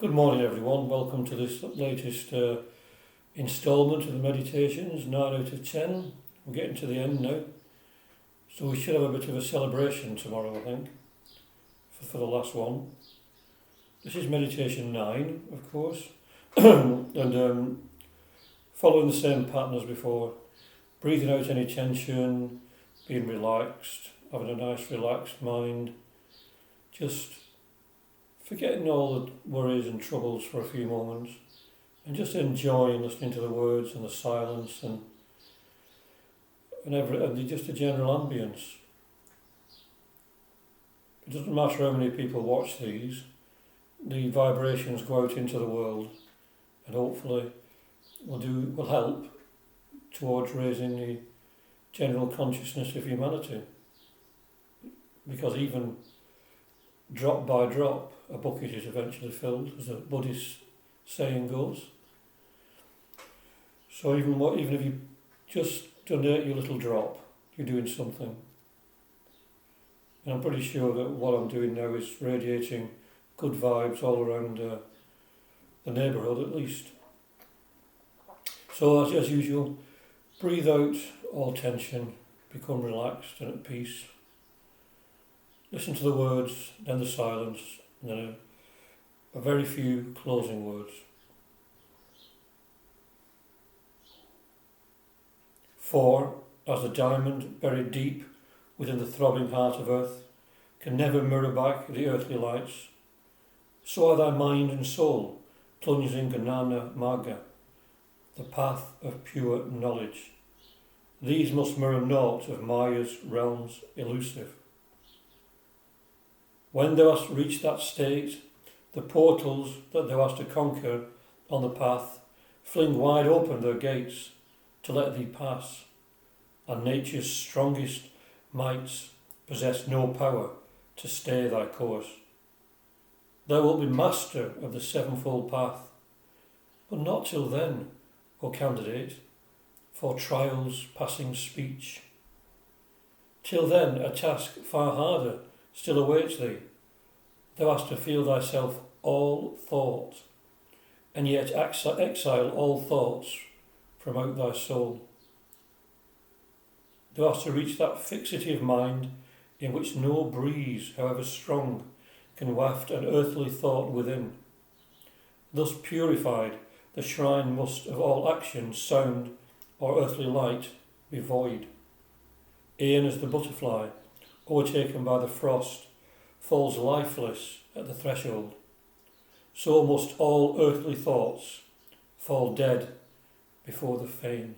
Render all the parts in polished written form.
Good morning, everyone. Welcome to this latest instalment of the meditations, 9 out of 10. We're getting to the end now. So we should have a bit of a celebration tomorrow, I think, for the last one. This is meditation 9, of course. and following the same pattern as before. Breathing out any tension, being relaxed, having a nice relaxed mind. Just forgetting all the worries and troubles for a few moments and just enjoying listening to the words and the silence and just the general ambience. It doesn't matter how many people watch these, the vibrations go out into the world and hopefully will help towards raising the general consciousness of humanity. Because even drop by drop, a bucket is eventually filled, as the Buddhist saying goes. So even if you just donate your little drop, you're doing something. And I'm pretty sure that what I'm doing now is radiating good vibes all around the neighbourhood at least. So as usual, breathe out all tension, become relaxed and at peace. Listen to the words, then the silence, and then a very few closing words. For, as the diamond buried deep within the throbbing heart of earth can never mirror back the earthly lights, so are thy mind and soul plunged in Gnana Marga, the path of pure knowledge. These must mirror naught of Maya's realms elusive. When thou hast reached that state, the portals that thou hast to conquer on the path fling wide open their gates to let thee pass, and nature's strongest mights possess no power to stay thy course. Thou wilt be master of the sevenfold path, but not till then, O candidate, for trials passing speech. Till then a task far harder still awaits thee. Thou hast to feel thyself all thought, and yet exile all thoughts from out thy soul. Thou hast to reach that fixity of mind in which no breeze, however strong, can waft an earthly thought within. Thus purified, the shrine must of all action, sound, or earthly light be void. E'en as the butterfly, overtaken by the frost, falls lifeless at the threshold, so must all earthly thoughts fall dead before the fane.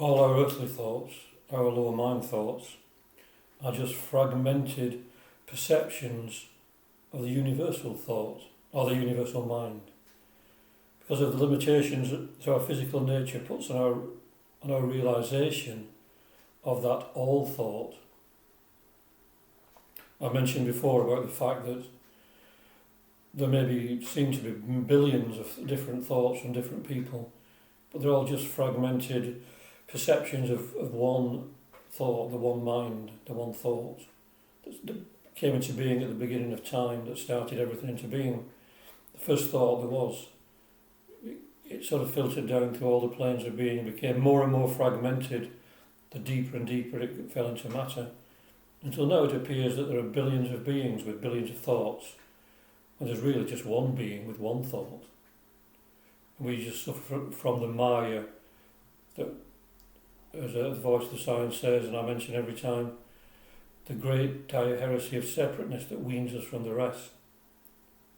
all our earthly thoughts, our lower mind thoughts, are just fragmented perceptions of the universal thought, or the universal mind. Because of the limitations that our physical nature puts on our realisation of that all thought. I mentioned before about the fact that there seem to be billions of different thoughts from different people, but they're all just fragmented perceptions of one thought, the one mind, the one thought that came into being at the beginning of time, that started everything into being. The first thought there was, it sort of filtered down through all the planes of being, became more and more fragmented the deeper and deeper it fell into matter, until now it appears that there are billions of beings with billions of thoughts, and there's really just one being with one thought. And we just suffer from the Maya that, as the voice of the science says, and I mention every time, the great dire heresy of separateness that weans us from the rest.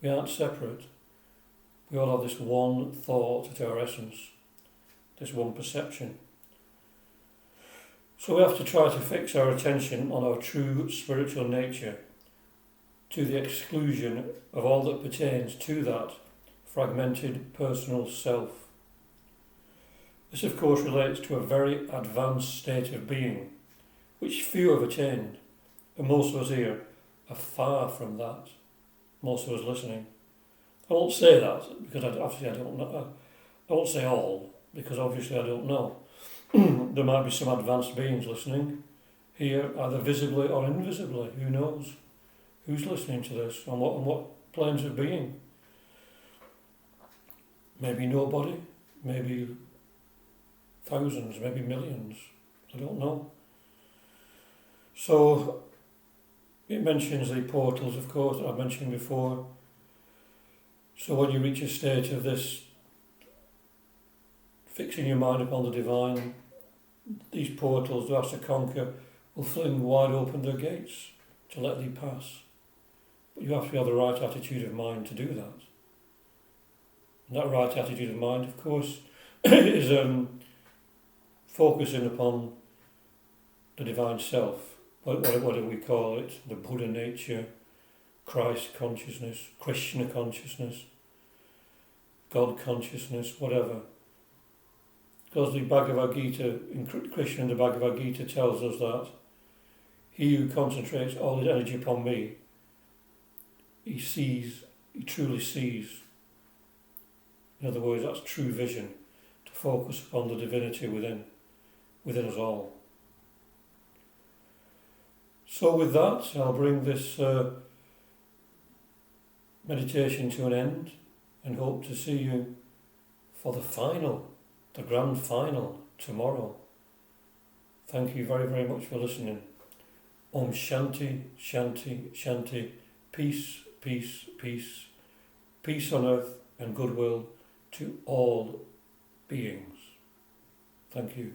We aren't separate. We all have this one thought at our essence, this one perception. So we have to try to fix our attention on our true spiritual nature, to the exclusion of all that pertains to that fragmented personal self. This of course relates to a very advanced state of being, which few have attained, and most of us here are far from that, most of us listening. I won't say that, because obviously I don't know. I won't say all, because obviously I don't know. There might be some advanced beings listening here, either visibly or invisibly, who knows? Who's listening to this, on what planes of being? Maybe nobody, maybe thousands, maybe millions, I don't know. So, it mentions the portals, of course, that I've mentioned before. So when you reach a state of this, fixing your mind upon the divine, these portals thou hast to conquer will fling wide open their gates to let thee pass. But you have to have the right attitude of mind to do that. And that right attitude of mind, of course, is focusing upon the divine self. What do we call it? The Buddha nature, Christ consciousness, Krishna consciousness, God consciousness, whatever. Because the Bhagavad Gita, in Krishna in the Bhagavad Gita tells us that he who concentrates all his energy upon me, he truly sees. In other words, that's true vision, to focus upon the divinity within us all. So with that, I'll bring this meditation to an end, and hope to see you for the grand final tomorrow. Thank you very, very much for listening. Om Shanti, Shanti, Shanti. Peace, peace, peace. Peace on earth and goodwill to all beings. Thank you.